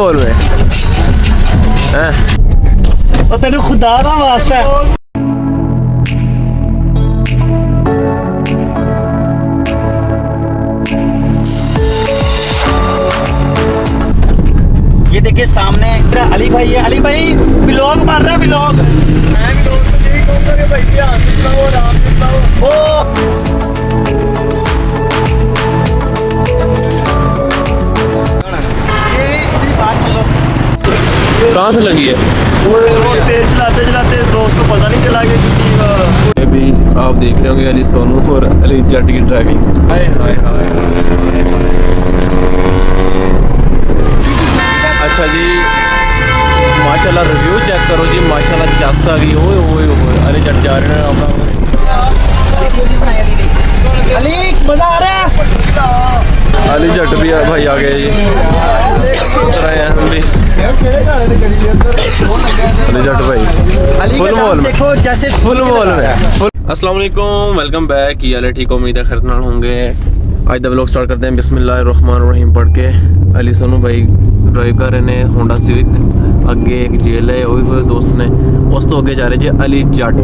Mall में और तेरे खुदा का वास्ता है। ये देखिए सामने मेरा अली भाई है। अली भाई व्लॉग मार रहा है, व्लॉग। मैं व्लॉग तो यही कहूंगा कि भाई ध्यान से चलाओ, आराम से चलाओ। ये मेरी बात सुनो। कहाँ से लगी है? तेज चलाते चलाते दोस्त को पता नहीं चला कि किसी अभी आप देख रहे होंगे अली सोनू और अली जट की ड्राइविंग। हाय हाय हाय। अच्छा जी, माशाल्लाह रिव्यू चेक करो जी, माशाल्लाह चस आ गई। ओए ओए ओए, अली जट जा रहे हैं अपना। अली मजा आ रहा है। अली जट भी भाई आ गए जी, उतर आए हैं हम भी। अली जट भाई अली फुल मॉल में, देखो जैसे फुल मॉल में। अस्सलाम वालेकुम, वेलकम बैक। ये ठीक उम्मीद है खैर होंगे। आज द व्लॉग स्टार्ट करते हैं बिस्मिल्लाहिर्रहमानिर्रहीम पढ़ के। अली सोनू भाई ड्राइव कर रहे हैं होंडा सिविक। अगे एक जेल है, वो भी दोस्त ने। उस तो अगे जा रहे जी अली जट।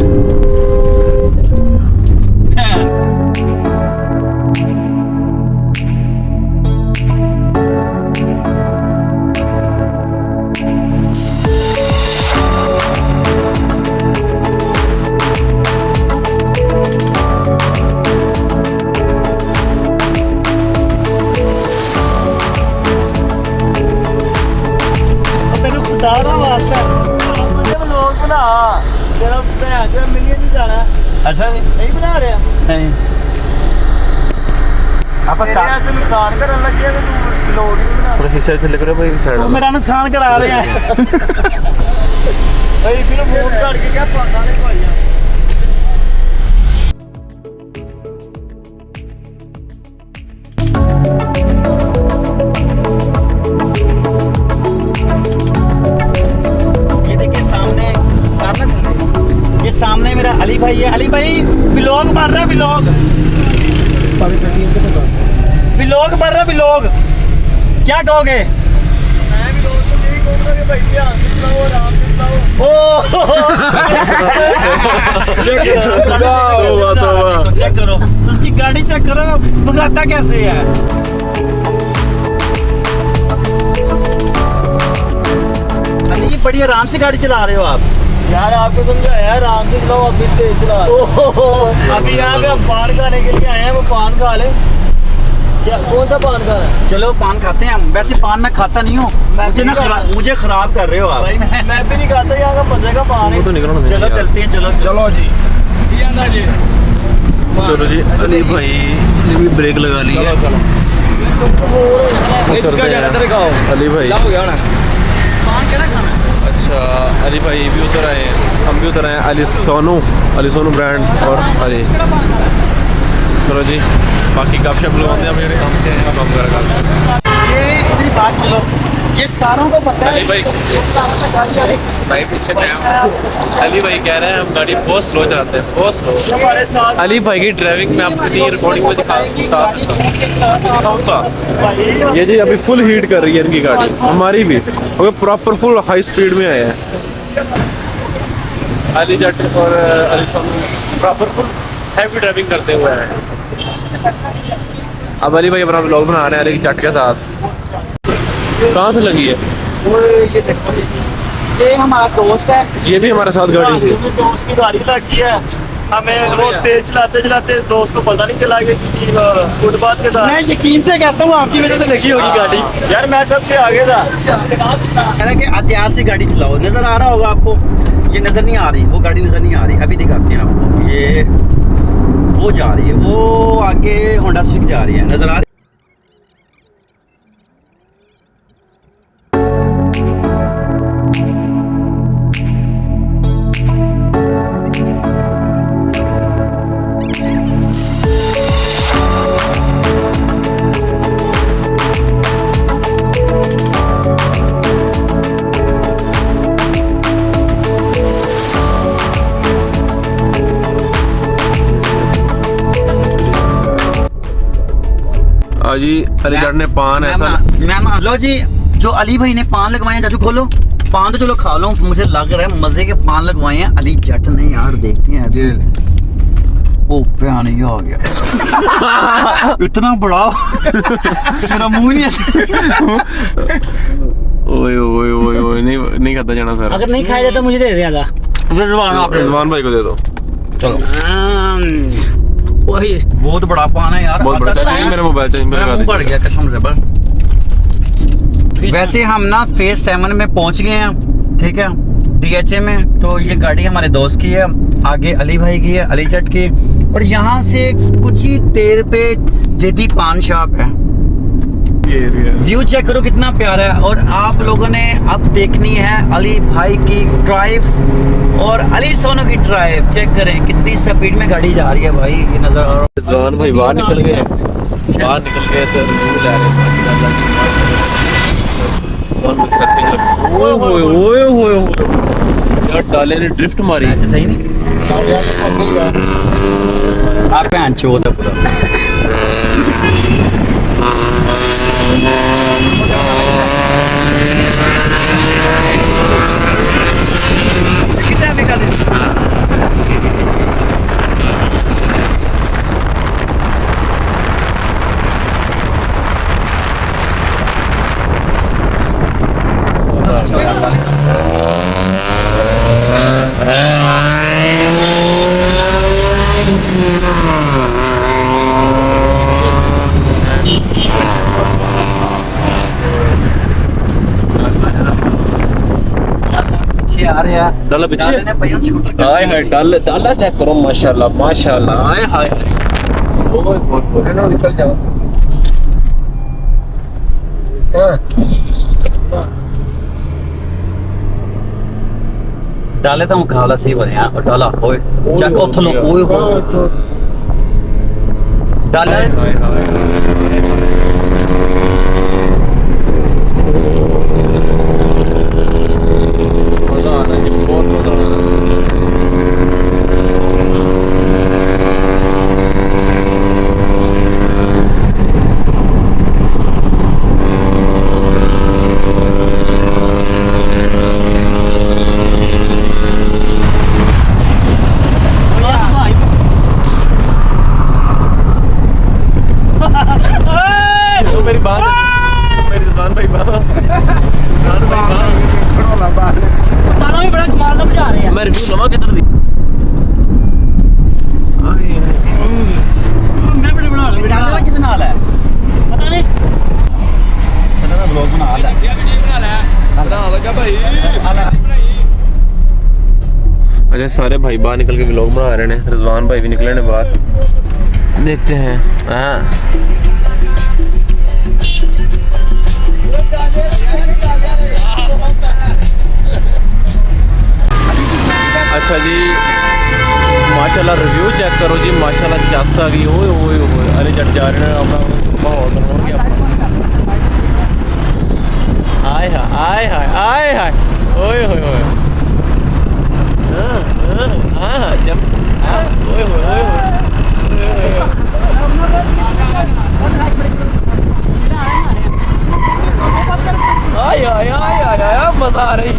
अच्छा नहीं बना रहे नहीं आप नुकसान करने लगे लोग शीशे से लिख रहे भाई साइड में मेरा नुकसान करा रहे हैं भाई फिर फोन करके क्या पता नहीं भाई। सामने मेरा अली भाई है। अली भाई व्लॉग मार रहा है, व्लॉग। व्लॉग मार रहा है, व्लॉग। क्या कहोगे? मैं व्लॉग तो यही कहूंगा कि भाई ध्यान से चलाओ, आराम से चलाओ। चेक करो उसकी गाड़ी, चेक करो भगाता कैसे है। अली ये बड़ी आराम से गाड़ी चला रहे हो आप यार। आपको समझाया आराम से चलाओ, अभी तेज चला। अभी यहाँ पे हम पान खाने के लिए आए हैं, वो पान खा ले। क्या कौन सा पान खा रहा है? चलो पान खाते हैं हम। वैसे पान मैं खाता नहीं हूँ, मुझे खराब कर रहे हो आप। मैं भी नहीं खाता, यहाँ का मजे का पान है। चलो चलते हैं, चलो चलो जी। चलो जी, अली भाई ने भी ब्रेक लगा ली है। अली भाई अच्छा, अली भाई भी उतर आए हैं, हम भी उतर आए हैं। अली सोनू ब्रांड और अली। चलो जी, बाकी गपशप लगाते हैं मेरे काम के काम कर। ये मेरी बात सुनो, ये सारों को पता है। अली भाई पीछे अली भाई कह रहे हैं हम गाड़ी बहुत स्लो चलाते हैं, बहुत स्लो। अली भाई की ड्राइविंग में आपको रिकॉर्डिंग में दिखाऊंगा। ये जी अभी फुल हीट कर रही है इनकी गाड़ी, हमारी भी। और प्रॉपर फुल हाई स्पीड में आए हैं अली जट और Ali Sonu, proper full heavy driving करते हुए हैं। अब अली भाई अपना व्लॉग बना रहे हैं अली जट के साथ। कहाँ से लगी है? ये हमारा दोस्त है, ये भी हमारे साथ गाड़ी थी। दोस्त की गाड़ी लगी है। हमें वो तेज चलाते चलाते दोस्त को पता नहीं चला कि किसी फुटपाथ के साथ। मैं यकीन से कहता हूँ आपकी वजह से लगी होगी गाड़ी। यार मैं सबसे आगे था। कह रहा कि एहतियात से गाड़ी चलाओ। नजर आ रहा होगा आपको, ये नजर नहीं आ रही, वो गाड़ी नजर नहीं आ रही। अभी दिखाते हैं आपको। ये वो जा रही है, वो आगे होंडा सिविक जा रही है, नजर आ रही। जी अली जट ने पान ऐसा मैं लो जी, जो अली भाई ने पान लगवाए हैं, चाचू खोलो पान तो चलो खा लो, मुझे लग रहा है मजे के पान लगवाए हैं अली जट ने यार, देखते हैं। ओ प्यान ये आ गया इतना बड़ा मेरा मुंह नहीं ओए ओए ओए ओए, नहीं खाता जाना सर। अगर नहीं खाया जाता मुझे दे देगा। रिजवान भाई को दे दो। चलो वही बहुत बड़ा पान है यार, बहुत बड़ा। चाहिए मेरा मोबाइल चाहिए, मेरा मेरा मुंह पड़ गया कसम से। वैसे हम ना फेज 7 में पहुंच गए हैं, ठीक है, DHA में। तो ये गाड़ी हमारे दोस्त की है, आगे अली भाई की है, अली जट की। और यहाँ से कुछ ही देर पे जेदी पान शॉप है। व्यू चेक करो कितना प्यारा है। और आप लोगों ने अब देखनी है अली भाई की ड्राइव और अली सोनू की ड्राइव। चेक करें कितनी स्पीड में गाड़ी जा रही है भाई, ये नजर आ रहा है। रिजवान भाई बाहर निकल गए तो रिव्यू ले रहे हैं। ओए ओए ओए ओए यार, डाले ने ड्रिफ्ट मारी। अच्छा सही नहीं, आप भैन चोद है पूरा। कितना भी कर आ रहे हैं डाला पीछे। ने पहिया छोटा हाय हाय, डाला चेक करो, माशाल्लाह माशाल्लाह। हाय हाय ओए ओए, निकल जाओ। डाले तो मुकाबला सही बनया और डाला ओए चेक उठ लो ओए डाला हाय हाय। मजा आ रहा है, बहुत मजा आ रहा है। मेरी बात, मेरी रिजवान भाई बात, रिजवान भाई बात। माना भी बड़ा कमाल का मजा आ रहा है। मैं रिव्यू लवा किधर दी। मैं बड़े बना रहा डाला कितना हाल है पता नहीं। पता ब्लॉग बना हाल है बना लगा भाई। अच्छा, सारे भाई बाहर निकल के व्लॉग बना रहे हैं। रिजवान भाई भी निकले ने बाहर, देखते हैं। हाँ अच्छा जी, माशाल्लाह रिव्यू चेक करो जी, माशाल्लाह चस आ गई। ओए ओए ओए, अरे जट जा रहे हैं अपना माहौल बनाओ क्या अपना। आय हाय आय हाय आय हाय, ओए ओए ओए, हाँ जब ओए ओए ओए आय आय आय आय आय, मजा आ रही।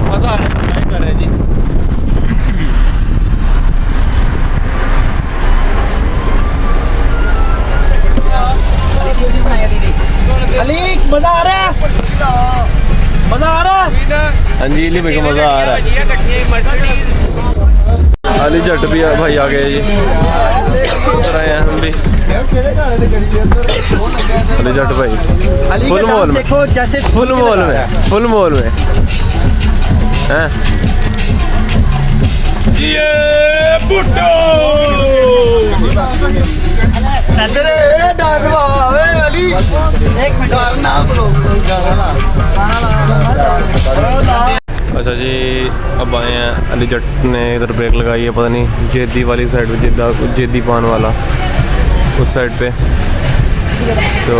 मजा आ रहा है, क्या कर रहे हैं जी। अली मजा आ रहा है, मजा आ रहा है। हाँ जी, भाई को मजा आ रहा है। अली जट भी भाई आ गए जी, इधर आए हैं हम भी। अली जट भाई अली फुल का मॉल डांस में, देखो जैसे फुल मॉल में, फुल मॉल में हैं। ये बुड्ढो डांस वावे अली। एक मिनट ना अच्छा जी, अब आए हैं। अली जट ने इधर ब्रेक लगाई है, पता नहीं जेदी वाली साइड पे, जेदी पान वाला उस साइड पे। तो